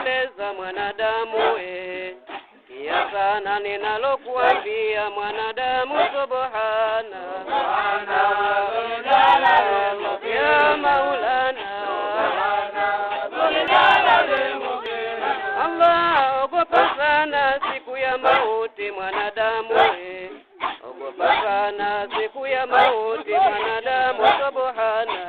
kueleza mwanadamu kia sana ninalokuambia mwanadamu subhana ya maulana Allah ogopa sana siku ya mauti mwanadamu ogopa sana siku ya mauti mwanadamu subhana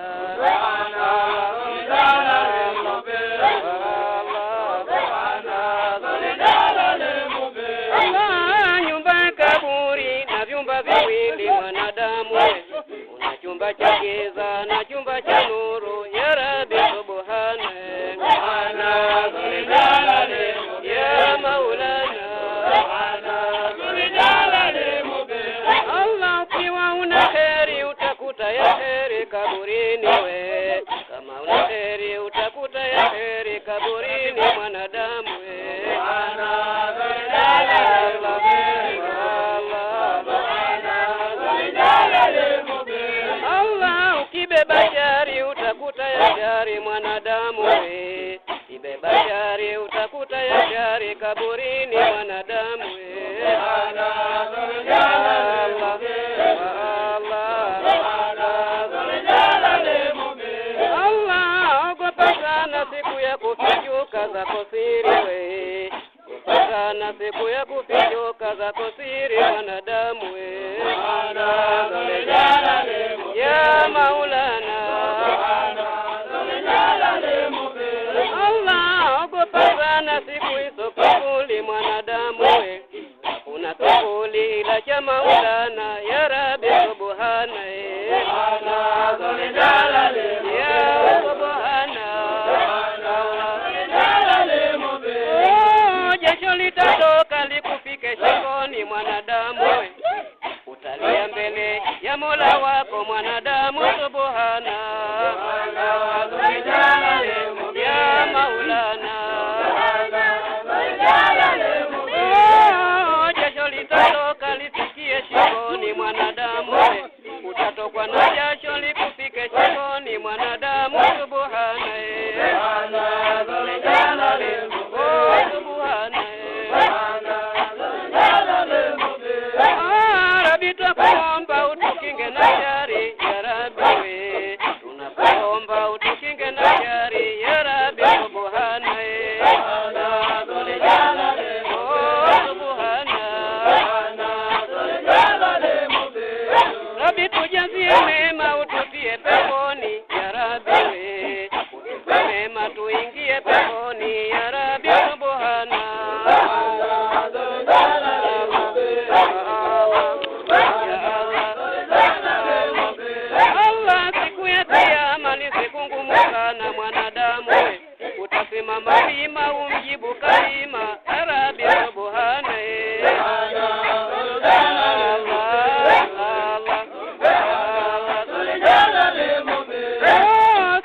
una chumba cha giza na chumba cha nuru ya Rabbi subhana ya maulana Allah ukiwa una kheri utakuta ya kheri kaburini we kama una kheri utakuta ya kheri kaburini mwanadamu we Allah ukibeba jari utakuta ya jari mwanadamu we ibeba jari utakuta ya jari kaburini mwanadamu we Allah ogopa sana siku ya kufichuka zako siri we sana siku ya kufichuka zako siri mwanadamu we ya maulana Allah ogopa sana siku hizo kufuli mwanadamu we hakuna kufuli ila cha maulana ya Rabbi subhana ya subhana jasho litatoka likufike shingoni mwanadamu we utalia mbele ya Mola wako mwanadamu subhana ya maulana jasho litatoka lifikie shingoni mwanadamu we utatokwa na jasho likufike shingoni mwanadamu subhana subhana Rabbi tunakuomba utukinge na shari ya Rabbi we tunakuomba utukinge na shari ya Rabbi subhana Rabbi tujazie mema ututie peponi ya Rabbi we utupe mema tuingie peponi ya Rabbi subhana Allah siku ya kiyama ni siku ngumu sana mwanadamu we utasimama wima umjibu kalima ya Rabbi subhana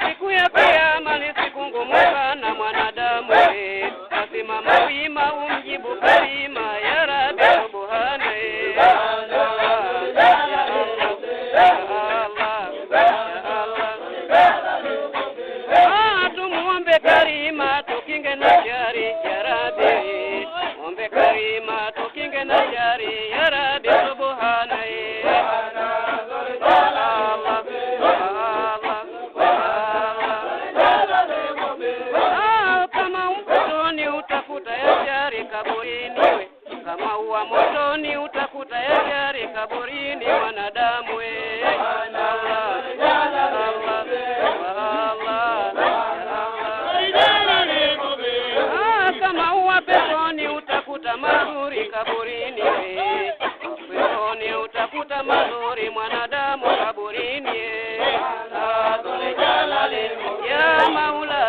siku ya kiyama ni siku ngumu sana mwanadamu we utasimama wima umjibu kalima ya Rabbi subhana tumuombe karima tukinge na shari ya Rabbi muombe karima tukinge na shari ya Rabbi subhana kama motoni utakuta ya shari kaburini we kama uwa motoni utakuta ya shari kaburini mwanadamu we kama uwa peponi utakuta mazuri kaburini we peponi utakuta mazuri mwanadamu kaburini ya maula